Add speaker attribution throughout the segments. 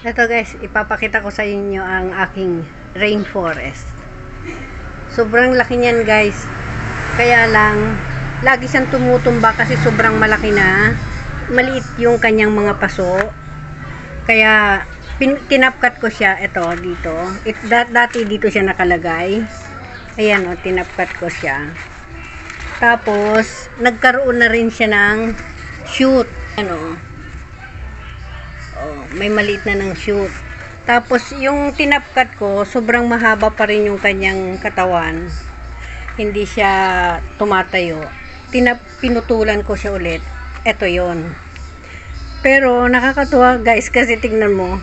Speaker 1: Ito guys, ipapakita ko sa inyo ang aking rainforest. Sobrang laki niyan guys. Kaya lang, lagi siyang tumutumba kasi sobrang malaki na. Maliit yung kanyang mga paso. Kaya, tinapkat ko siya. Ito, dito. Dati dito siya nakalagay. Ayan o, tinapkat ko siya. Tapos, nagkaroon na rin siya ng shoot. Ano, oh, may maliit na ng shoot. Tapos yung tinapkat ko, sobrang mahaba pa rin yung kanyang katawan. Hindi siya tumatayo. Pinutulan ko siya ulit. Ito yon. Pero nakakatuwa guys kasi tignan mo,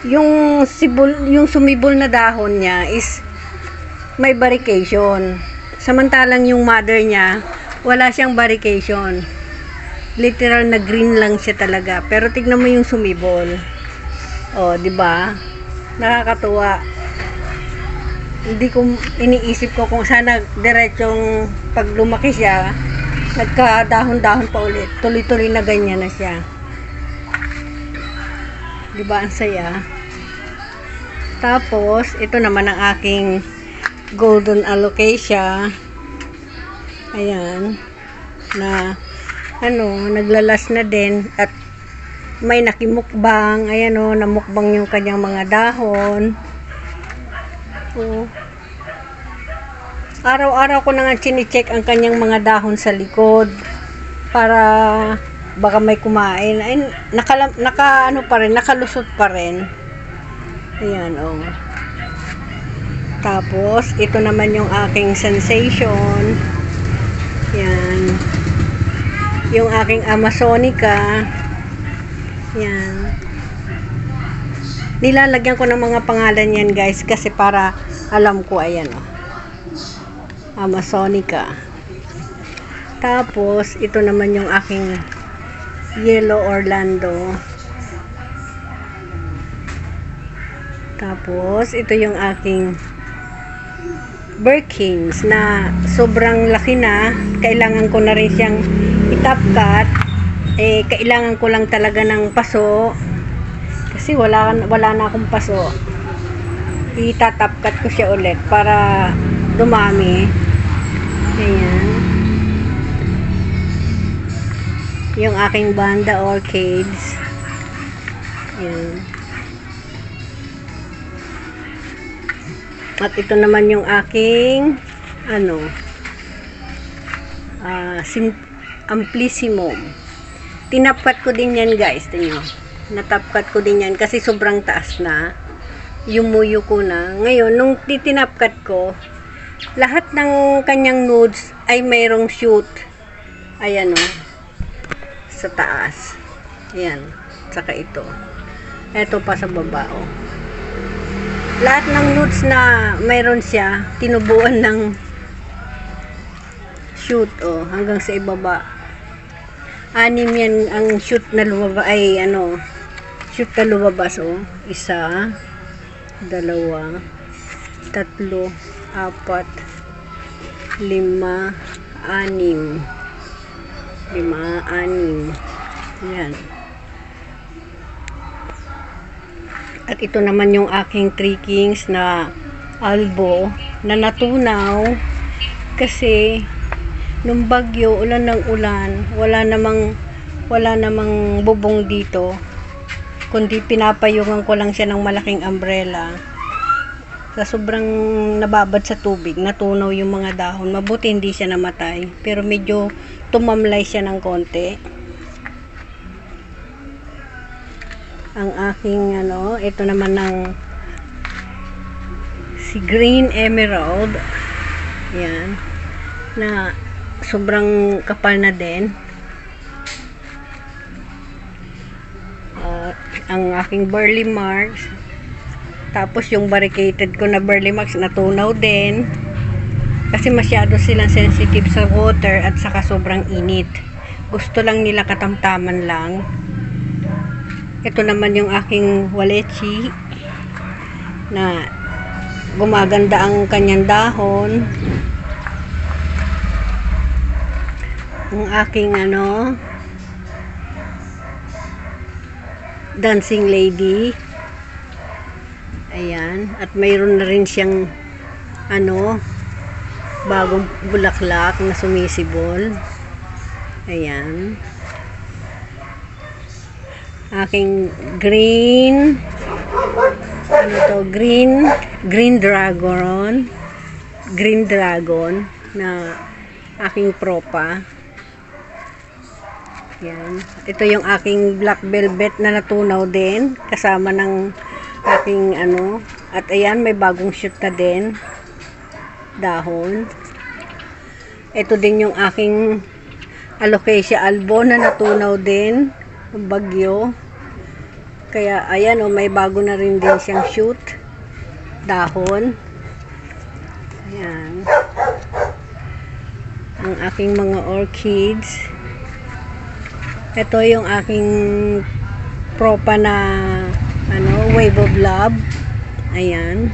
Speaker 1: yung sumibol na dahon niya is may variegation. Samantalang yung mother niya, wala siyang variegation. Literal na green lang siya talaga. Pero tignan mo yung sumibol. Oh, 'di ba? Nakakatuwa. Hindi ko iniisip ko kung sana diretsong pag lumaki siya, nagkadahon-dahon pa ulit. Tuloy-tuloy na ganyan na siya. 'Di ba ang saya? Tapos, ito naman ang aking golden alocasia. Ayan. Na naglalas na din at may nakimukbang. Ayan o, namukbang yung kanyang mga dahon. O, araw-araw ko na nga chine-check ang kanyang mga dahon sa likod para baka may kumain. Ay, nakalusot pa rin. Ayan o. Tapos, ito naman yung aking sensation. Ayan. Yung aking Amazonica. Yan. Nilalagyan ko ng mga pangalan yan guys kasi para alam ko. Ayan o. Amazonica. Tapos ito naman yung aking Yellow Orlando. Tapos ito yung aking Birkins na sobrang laki na. Kailangan ko na rin siyang itapkat. Kailangan ko lang talaga ng paso kasi wala na akong paso. Itatapkat ko siya ulit para dumami. Ayan. Yung aking Banda Orchids. Ayan. At ito naman yung aking Amplissimo. Tinapkat ko din yan guys. Tingnan. Natapkat ko din yan kasi sobrang taas na. Yumuyo ko na. Ngayon, nung titinapkat ko, lahat ng kanyang nodes ay mayroong shoot. Ayan o. Sa taas. Ayan. Saka ito. Ito pa sa baba o. Lahat ng nodes na mayroon siya, tinubuan ng shoot o. Hanggang sa ibaba. 6 yan ang shoot na lumabas ay shoot na lumabas o. 1, 2, 3, 4, 5, 6. 5, 6. Yan. At ito naman yung aking Three Kings na albo na natunaw kasi nung bagyo, ulan ng ulan, wala namang bubong dito, kundi pinapayungan ko lang siya ng malaking umbrella. Sa sobrang nababad sa tubig, natunaw yung mga dahon. Mabuti hindi siya namatay, pero medyo tumamlay siya ng konti. Ang aking ito naman ng si Green Emerald. Yan. Na sobrang kapal na din. Ang aking Burley Marks. Tapos yung variegated ko na Burley Marks natunaw din. Kasi masyado silang sensitive sa water at saka sobrang init. Gusto lang nila katamtaman lang. Ito naman yung aking Walechi na gumaganda ang kanyang dahon. Ang aking Dancing Lady. Ayan. At mayroon na rin siyang bagong bulaklak na sumisibol. Ayan. Aking green dragon na aking propa. Yan. Ito yung aking black velvet na natunaw din kasama ng aking at ayan, may bagong shoot na din dahon. Ito din yung aking alocasia albo na natunaw din bagyo. Kaya ayan, may bago na rin din siyang shoot dahon. Ayan. Ang aking mga orchids. Ito yung aking propa na wave of love. Ayan.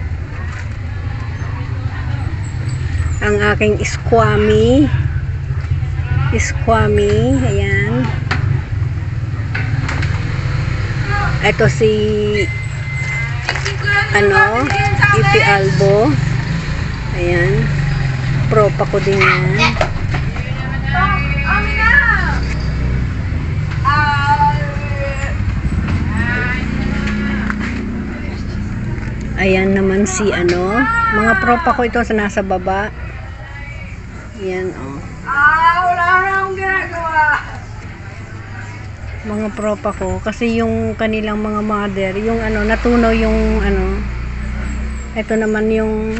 Speaker 1: Ang aking squammy. Ayan. Ito si Ipi Albo. Ayan. Propa ko din yan. Ayan naman si mga propa ko ito sa nasa baba. Ayan,
Speaker 2: wala na akong ginagawa.
Speaker 1: Mga propa ko kasi yung kanilang mga mother, yung natunaw yung ito naman yung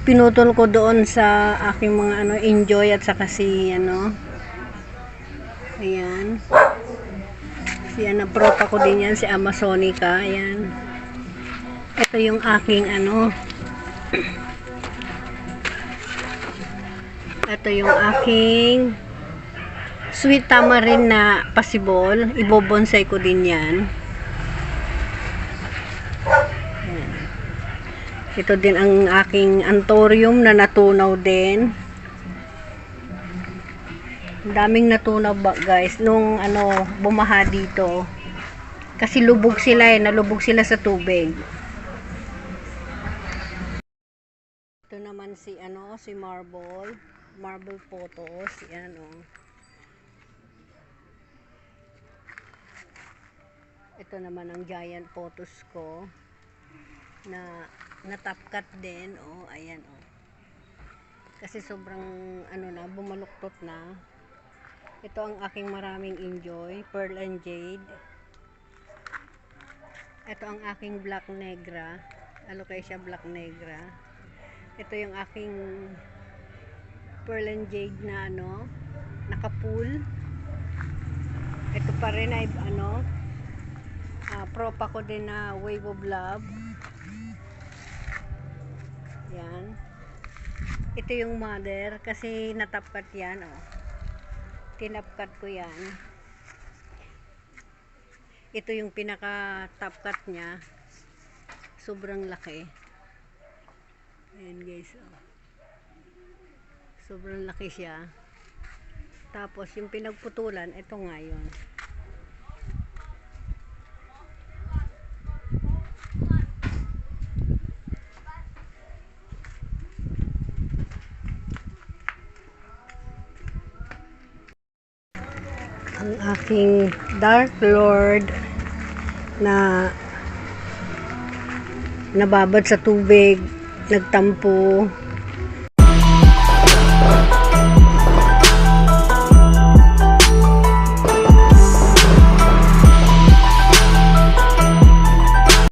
Speaker 1: pinutol ko doon sa aking mga enjoy at saka si ayan, si propa ko din yan, si Amazonica. Ayan. Ito yung aking ito yung aking sweet tamarind na pasibol. Ibobonsai ko din yan. Ayan. Ito din ang aking anthurium na natunaw din. Daming natunaw guys nung bumaha dito. Kasi lubog sila nalubog sila sa tubig. Ito naman si si marble photos. Yan Ito naman ang giant photos ko na natapkat din. Ayan kasi sobrang bumaluktot na. Ito ang aking maraming enjoy, pearl and jade. Ito ang aking black negra, alocasia black negra. Ito yung aking pearl and jade na nakapool. Ito pa rin ay propa ko din na wave of love. Yan. Ito yung mother kasi natapkat yan. Tinapkat ko yan. Ito yung pinaka tapkat niya. Sobrang laki. Ayan guys. Sobrang laki siya. Tapos yung pinagputulan, ito nga yun. Ang aking Dark Lord na nababad sa tubig, nagtampo.